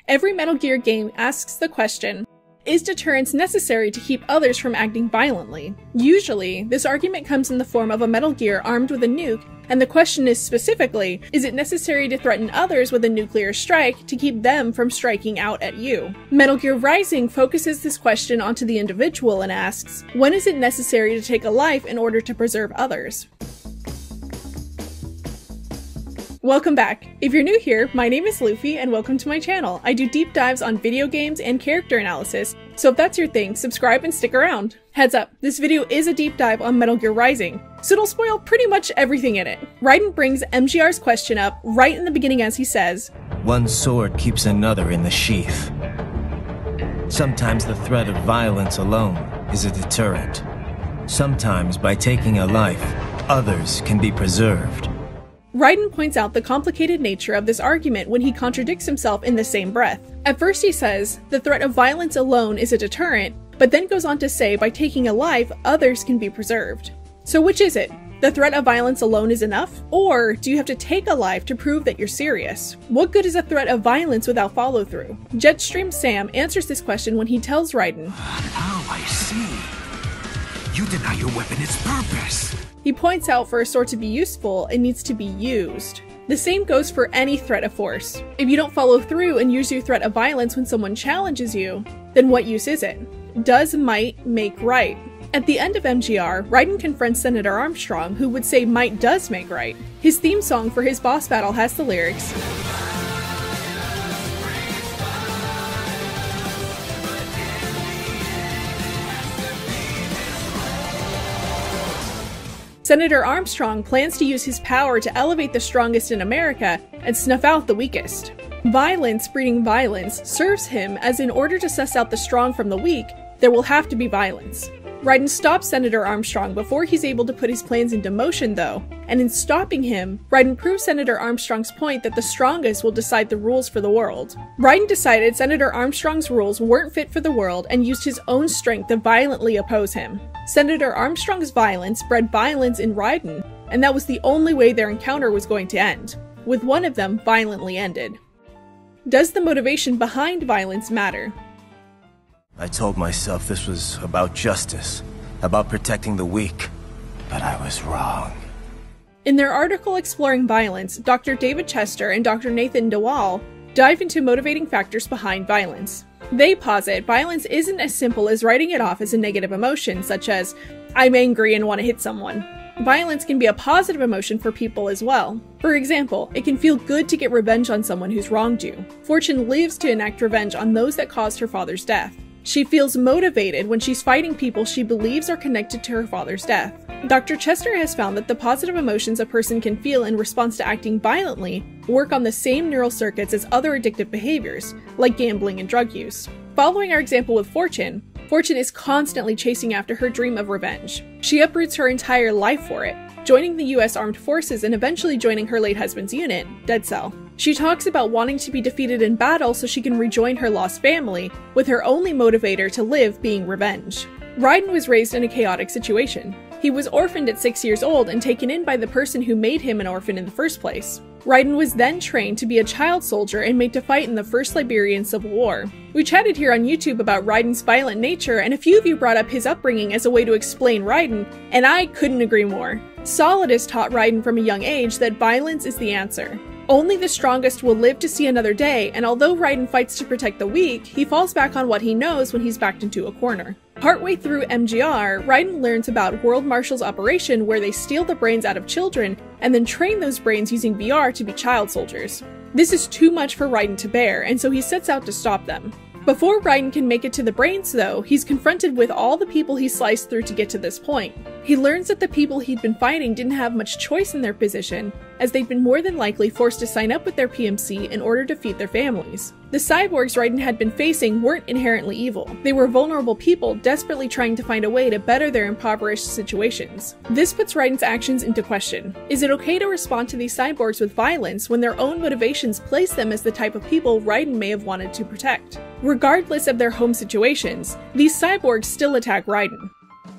Every Metal Gear game asks the question, is deterrence necessary to keep others from acting violently? Usually, this argument comes in the form of a Metal Gear armed with a nuke, and the question is specifically, is it necessary to threaten others with a nuclear strike to keep them from striking out at you? Metal Gear Rising focuses this question onto the individual and asks, when is it necessary to take a life in order to preserve others? Welcome back! If you're new here, my name is Luffy and welcome to my channel. I do deep dives on video games and character analysis, so if that's your thing, subscribe and stick around. Heads up, this video is a deep dive on Metal Gear Rising, so it'll spoil pretty much everything in it. Raiden brings MGR's question up right in the beginning as he says, "One sword keeps another in the sheath. Sometimes the threat of violence alone is a deterrent. Sometimes by taking a life, others can be preserved." Raiden points out the complicated nature of this argument when he contradicts himself in the same breath. At first he says, the threat of violence alone is a deterrent, but then goes on to say by taking a life, others can be preserved. So which is it? The threat of violence alone is enough? Or do you have to take a life to prove that you're serious? What good is a threat of violence without follow-through? Jetstream Sam answers this question when he tells Raiden, "Now I see. You deny your weapon its purpose." He points out for a sword to be useful, it needs to be used. The same goes for any threat of force. If you don't follow through and use your threat of violence when someone challenges you, then what use is it? Does might make right? At the end of MGR, Raiden confronts Senator Armstrong, who would say might does make right. His theme song for his boss battle has the lyrics, Senator Armstrong plans to use his power to elevate the strongest in America and snuff out the weakest. Violence breeding violence serves him, as in order to suss out the strong from the weak, there will have to be violence. Raiden stops Senator Armstrong before he's able to put his plans into motion though, and in stopping him, Raiden proves Senator Armstrong's point that the strongest will decide the rules for the world. Raiden decided Senator Armstrong's rules weren't fit for the world and used his own strength to violently oppose him. Senator Armstrong's violence bred violence in Raiden, and that was the only way their encounter was going to end, with one of them violently ended. Does the motivation behind violence matter? I told myself this was about justice, about protecting the weak, but I was wrong. In their article exploring violence, Dr. David Chester and Dr. Nathan Dewall dive into motivating factors behind violence. They posit violence isn't as simple as writing it off as a negative emotion, such as, I'm angry and want to hit someone. Violence can be a positive emotion for people as well. For example, it can feel good to get revenge on someone who's wronged you. Fortune lives to enact revenge on those that caused her father's death. She feels motivated when she's fighting people she believes are connected to her father's death. Dr. Chester has found that the positive emotions a person can feel in response to acting violently work on the same neural circuits as other addictive behaviors, like gambling and drug use. Following our example with Fortune, Fortune is constantly chasing after her dream of revenge. She uproots her entire life for it, joining the US Armed Forces and eventually joining her late husband's unit, Dead Cell. She talks about wanting to be defeated in battle so she can rejoin her lost family, with her only motivator to live being revenge. Raiden was raised in a chaotic situation. He was orphaned at 6 years old and taken in by the person who made him an orphan in the first place. Raiden was then trained to be a child soldier and made to fight in the First Liberian Civil War. We chatted here on YouTube about Raiden's violent nature, and a few of you brought up his upbringing as a way to explain Raiden, and I couldn't agree more. Solidus taught Raiden from a young age that violence is the answer. Only the strongest will live to see another day, and although Raiden fights to protect the weak, he falls back on what he knows when he's backed into a corner. Partway through MGR, Raiden learns about World Marshal's operation where they steal the brains out of children and then train those brains using VR to be child soldiers. This is too much for Raiden to bear, and so he sets out to stop them. Before Raiden can make it to the brains though, he's confronted with all the people he sliced through to get to this point. He learns that the people he'd been fighting didn't have much choice in their position, as they'd been more than likely forced to sign up with their PMC in order to feed their families. The cyborgs Raiden had been facing weren't inherently evil. They were vulnerable people desperately trying to find a way to better their impoverished situations. This puts Raiden's actions into question. Is it okay to respond to these cyborgs with violence when their own motivations place them as the type of people Raiden may have wanted to protect? Regardless of their home situations, these cyborgs still attack Raiden.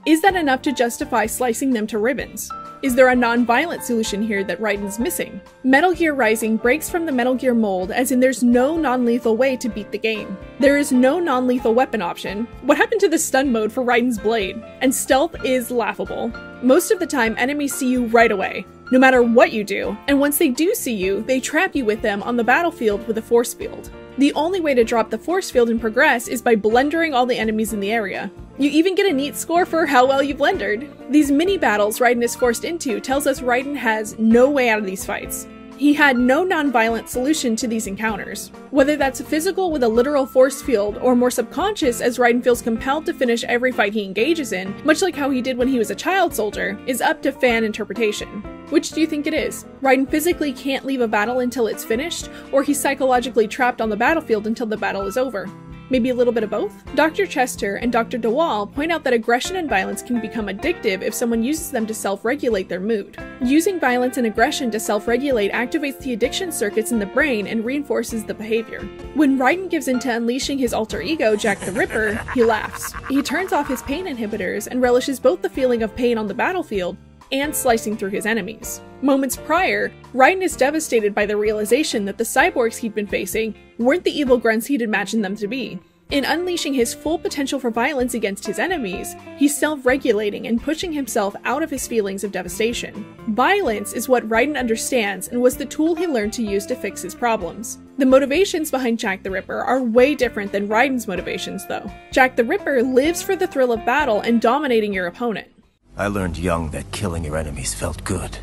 Is that enough to justify slicing them to ribbons? Is there a non-violent solution here that Raiden's missing? Metal Gear Rising breaks from the Metal Gear mold, as in there's no non-lethal way to beat the game. There is no non-lethal weapon option. What happened to the stun mode for Raiden's blade? And stealth is laughable. Most of the time, enemies see you right away, no matter what you do, and once they do see you, they trap you with them on the battlefield with a force field. The only way to drop the force field and progress is by blendering all the enemies in the area. You even get a neat score for how well you blendered. These mini battles Raiden is forced into tells us Raiden has no way out of these fights. He had no non-violent solution to these encounters. Whether that's physical with a literal force field, or more subconscious as Raiden feels compelled to finish every fight he engages in, much like how he did when he was a child soldier, is up to fan interpretation. Which do you think it is? Raiden physically can't leave a battle until it's finished, or he's psychologically trapped on the battlefield until the battle is over? Maybe a little bit of both? Dr. Chester and Dr. DeWall point out that aggression and violence can become addictive if someone uses them to self-regulate their mood. Using violence and aggression to self-regulate activates the addiction circuits in the brain and reinforces the behavior. When Raiden gives in to unleashing his alter ego, Jack the Ripper, he laughs. He turns off his pain inhibitors and relishes both the feeling of pain on the battlefield and slicing through his enemies. Moments prior, Raiden is devastated by the realization that the cyborgs he'd been facing weren't the evil grunts he'd imagined them to be. In unleashing his full potential for violence against his enemies, he's self-regulating and pushing himself out of his feelings of devastation. Violence is what Raiden understands and was the tool he learned to use to fix his problems. The motivations behind Jack the Ripper are way different than Raiden's motivations, though. Jack the Ripper lives for the thrill of battle and dominating your opponent. I learned young that killing your enemies felt good.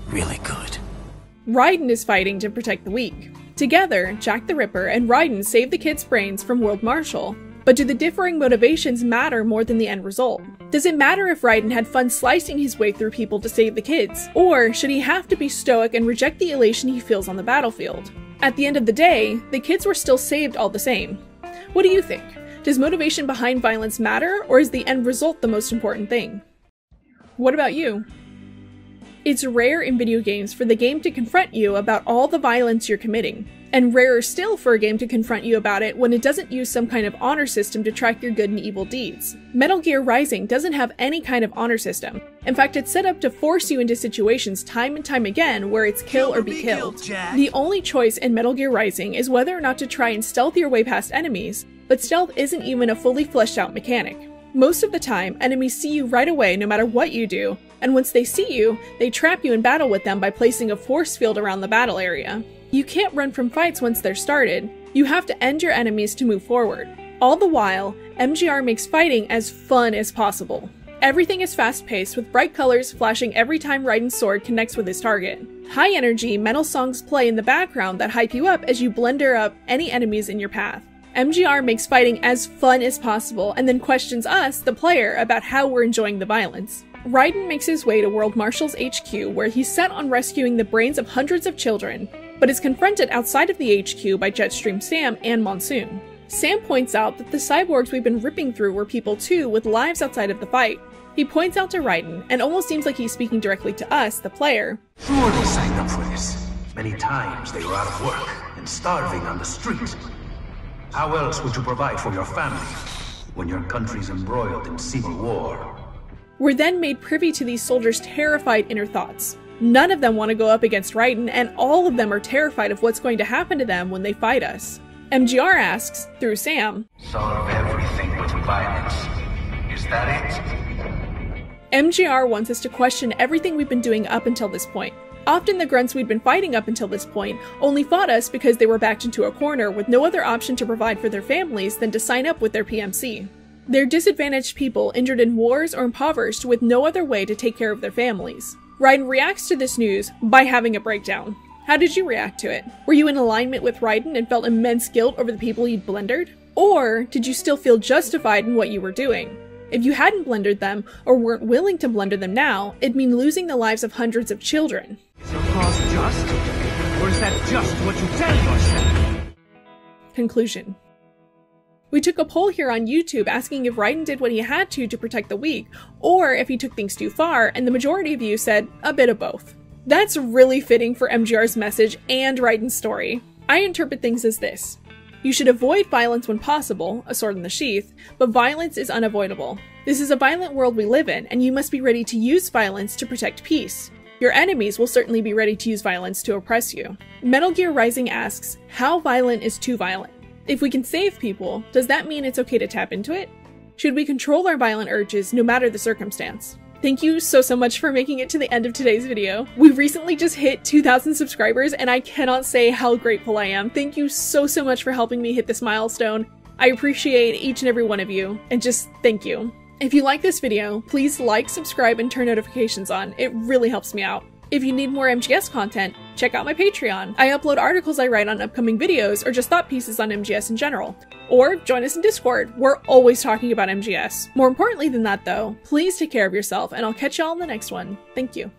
Really good. Raiden is fighting to protect the weak. Together, Jack the Ripper and Raiden save the kids' brains from World Marshal. But do the differing motivations matter more than the end result? Does it matter if Raiden had fun slicing his way through people to save the kids? Or should he have to be stoic and reject the elation he feels on the battlefield? At the end of the day, the kids were still saved all the same. What do you think? Does motivation behind violence matter, or is the end result the most important thing? What about you? It's rare in video games for the game to confront you about all the violence you're committing, and rarer still for a game to confront you about it when it doesn't use some kind of honor system to track your good and evil deeds. Metal Gear Rising doesn't have any kind of honor system. In fact, it's set up to force you into situations time and time again where it's kill or be killed. The only choice in Metal Gear Rising is whether or not to try and stealth your way past enemies, but stealth isn't even a fully fleshed out mechanic. Most of the time, enemies see you right away no matter what you do, and once they see you, they trap you in battle with them by placing a force field around the battle area. You can't run from fights once they're started. You have to end your enemies to move forward. All the while, MGR makes fighting as fun as possible. Everything is fast-paced, with bright colors flashing every time Raiden's sword connects with his target. High-energy metal songs play in the background that hype you up as you blender up any enemies in your path. MGR makes fighting as fun as possible and then questions us, the player, about how we're enjoying the violence. Raiden makes his way to World Marshal's HQ, where he's set on rescuing the brains of hundreds of children, but is confronted outside of the HQ by Jetstream Sam and Monsoon. Sam points out that the cyborgs we've been ripping through were people too, with lives outside of the fight. He points out to Raiden, and almost seems like he's speaking directly to us, the player. Sure, they signed up for this. Many times they were out of work and starving on the street. How else would you provide for your family when your country's embroiled in civil war? We're then made privy to these soldiers' terrified inner thoughts. None of them want to go up against Raiden, and all of them are terrified of what's going to happen to them when they fight us. MGR asks, through Sam, Solve everything with violence. Is that it? MGR wants us to question everything we've been doing up until this point. Often the grunts we'd been fighting up until this point only fought us because they were backed into a corner with no other option to provide for their families than to sign up with their PMC. They're disadvantaged people injured in wars or impoverished with no other way to take care of their families. Raiden reacts to this news by having a breakdown. How did you react to it? Were you in alignment with Raiden and felt immense guilt over the people you'd blendered? Or did you still feel justified in what you were doing? If you hadn't blendered them, or weren't willing to blender them now, it'd mean losing the lives of hundreds of children. Is your cause just? Or is that just what you tell yourself? Conclusion. We took a poll here on YouTube asking if Raiden did what he had to protect the weak, or if he took things too far, and the majority of you said a bit of both. That's really fitting for MGR's message and Raiden's story. I interpret things as this. You should avoid violence when possible, a sword in the sheath, but violence is unavoidable. This is a violent world we live in, and you must be ready to use violence to protect peace. Your enemies will certainly be ready to use violence to oppress you. Metal Gear Rising asks, how violent is too violent? If we can save people, does that mean it's okay to tap into it? Should we control our violent urges no matter the circumstance? Thank you so much for making it to the end of today's video. We recently just hit 2,000 subscribers and I cannot say how grateful I am. Thank you so much for helping me hit this milestone. I appreciate each and every one of you, and just thank you. If you like this video, please like, subscribe, and turn notifications on. It really helps me out. If you need more MGS content, check out my Patreon. I upload articles I write on upcoming videos or just thought pieces on MGS in general. Or join us in Discord. We're always talking about MGS. More importantly than that though, please take care of yourself and I'll catch y'all in the next one. Thank you.